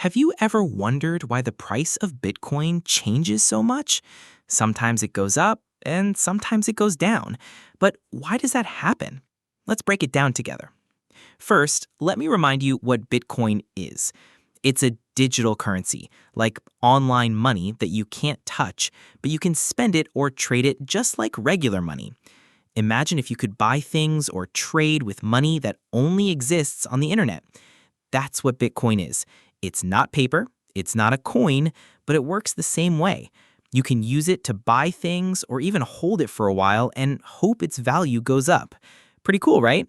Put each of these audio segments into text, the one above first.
Have you ever wondered why the price of Bitcoin changes so much? Sometimes it goes up and sometimes it goes down. But why does that happen? Let's break it down together. First, let me remind you what Bitcoin is. It's a digital currency, like online money that you can't touch, but you can spend it or trade it just like regular money. Imagine if you could buy things or trade with money that only exists on the internet. That's what Bitcoin is. It's not paper, it's not a coin, but it works the same way. You can use it to buy things or even hold it for a while and hope its value goes up. Pretty cool, right?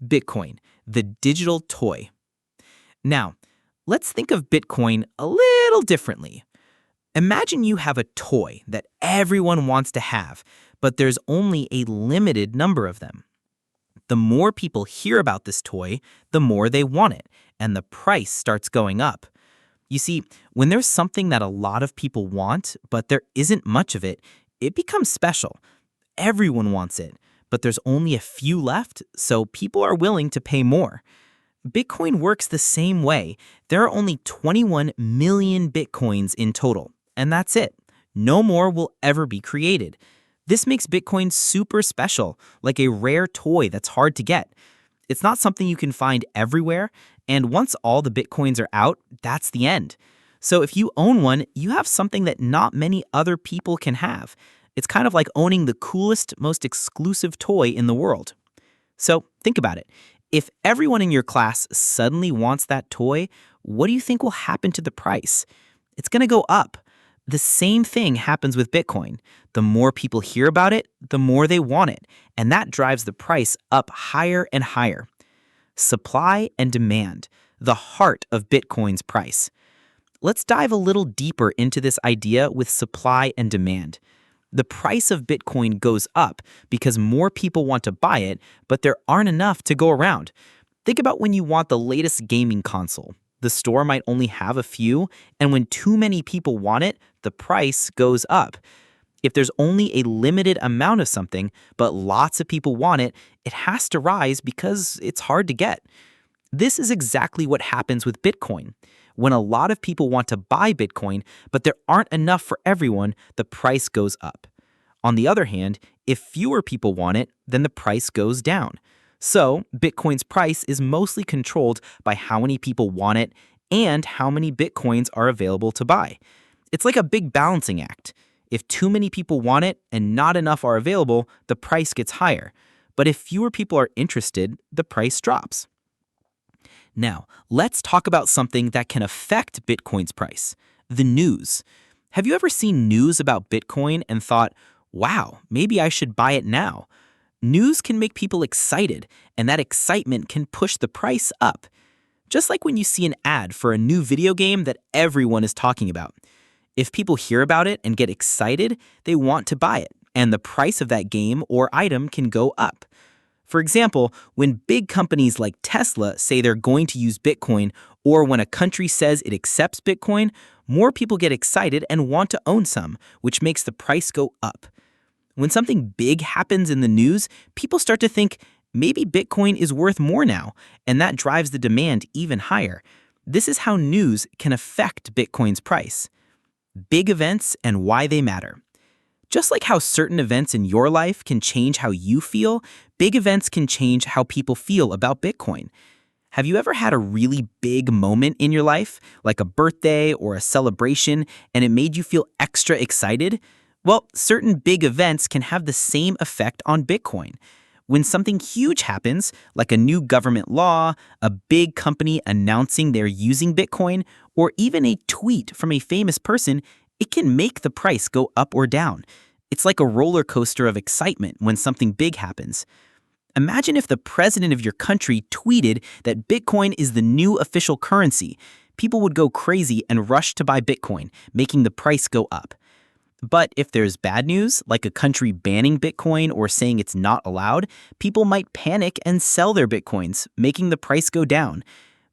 Bitcoin, the digital toy. Now, let's think of Bitcoin a little differently. Imagine you have a toy that everyone wants to have, but there's only a limited number of them. The more people hear about this toy, the more they want it, and the price starts going up. You see, when there's something that a lot of people want, but there isn't much of it, it becomes special. Everyone wants it, but there's only a few left, so people are willing to pay more. Bitcoin works the same way. There are only 21 million Bitcoins in total, and that's it. No more will ever be created. This makes Bitcoin super special, like a rare toy that's hard to get. It's not something you can find everywhere, and once all the Bitcoins are out, that's the end. So if you own one, you have something that not many other people can have. It's kind of like owning the coolest, most exclusive toy in the world. So think about it. If everyone in your class suddenly wants that toy, what do you think will happen to the price? It's going to go up. The same thing happens with Bitcoin. The more people hear about it, the more they want it, and that drives the price up higher and higher. Supply and demand, the heart of Bitcoin's price. Let's dive a little deeper into this idea with supply and demand. The price of Bitcoin goes up because more people want to buy it, but there aren't enough to go around. Think about when you want the latest gaming console. The store might only have a few, and when too many people want it, the price goes up. If there's only a limited amount of something, but lots of people want it, it has to rise because it's hard to get. This is exactly what happens with Bitcoin. When a lot of people want to buy Bitcoin, but there aren't enough for everyone, the price goes up. On the other hand, if fewer people want it, then the price goes down. So, Bitcoin's price is mostly controlled by how many people want it and how many Bitcoins are available to buy. It's like a big balancing act. If too many people want it and not enough are available, the price gets higher. But if fewer people are interested, the price drops. Now, let's talk about something that can affect Bitcoin's price: the news. Have you ever seen news about Bitcoin and thought, wow, maybe I should buy it now? News can make people excited, and that excitement can push the price up. Just like when you see an ad for a new video game that everyone is talking about. If people hear about it and get excited, they want to buy it, and the price of that game or item can go up. For example, when big companies like Tesla say they're going to use Bitcoin, or when a country says it accepts Bitcoin, more people get excited and want to own some, which makes the price go up. When something big happens in the news, people start to think, maybe Bitcoin is worth more now, and that drives the demand even higher. This is how news can affect Bitcoin's price. Big events and why they matter. Just like how certain events in your life can change how you feel, big events can change how people feel about Bitcoin. Have you ever had a really big moment in your life, like a birthday or a celebration, and it made you feel extra excited? Well, certain big events can have the same effect on Bitcoin. When something huge happens, like a new government law, a big company announcing they're using Bitcoin, or even a tweet from a famous person, it can make the price go up or down. It's like a roller coaster of excitement when something big happens. Imagine if the president of your country tweeted that Bitcoin is the new official currency. People would go crazy and rush to buy Bitcoin, making the price go up. But if there's bad news, like a country banning Bitcoin or saying it's not allowed, people might panic and sell their Bitcoins, making the price go down.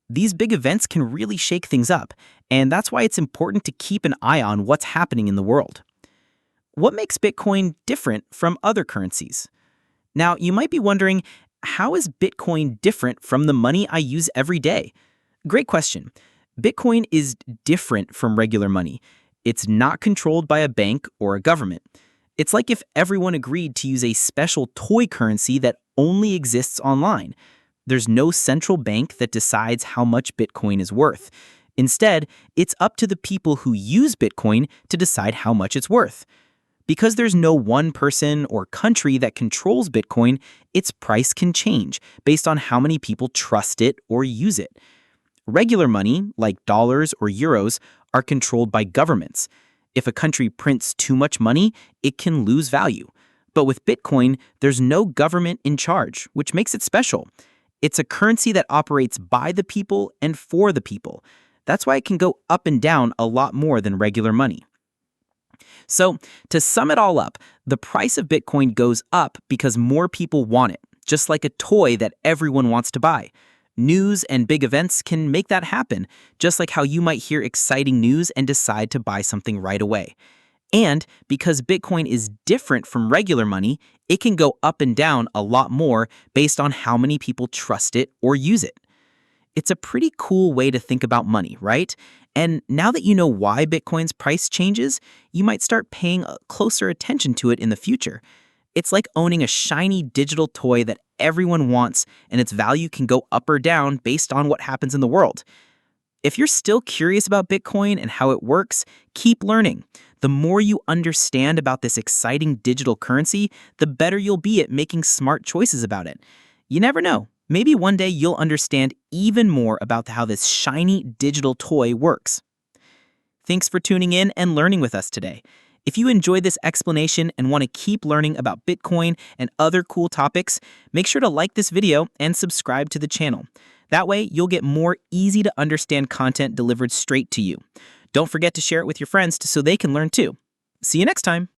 These big events can really shake things up, and that's why it's important to keep an eye on what's happening in the world. What makes Bitcoin different from other currencies? Now, you might be wondering, how is Bitcoin different from the money I use every day? Great question. Bitcoin is different from regular money. It's not controlled by a bank or a government. It's like if everyone agreed to use a special toy currency that only exists online. There's no central bank that decides how much Bitcoin is worth. Instead, it's up to the people who use Bitcoin to decide how much it's worth. Because there's no one person or country that controls Bitcoin, its price can change based on how many people trust it or use it. Regular money, like dollars or euros, are controlled by governments. If a country prints too much money, it can lose value. But with Bitcoin, there's no government in charge, which makes it special. It's a currency that operates by the people and for the people. That's why it can go up and down a lot more than regular money. So, to sum it all up, the price of Bitcoin goes up because more people want it, just like a toy that everyone wants to buy. News and big events can make that happen, just like how you might hear exciting news and decide to buy something right away. And because Bitcoin is different from regular money, it can go up and down a lot more based on how many people trust it or use it. It's a pretty cool way to think about money, right? And now that you know why Bitcoin's price changes, you might start paying closer attention to it in the future. It's like owning a shiny digital toy that everyone wants, and its value can go up or down based on what happens in the world. If you're still curious about Bitcoin and how it works, keep learning. The more you understand about this exciting digital currency, the better you'll be at making smart choices about it. You never know. Maybe one day you'll understand even more about how this shiny digital toy works. Thanks for tuning in and learning with us today. If you enjoyed this explanation and want to keep learning about Bitcoin and other cool topics, make sure to like this video and subscribe to the channel. That way, you'll get more easy-to-understand content delivered straight to you. Don't forget to share it with your friends so they can learn too. See you next time.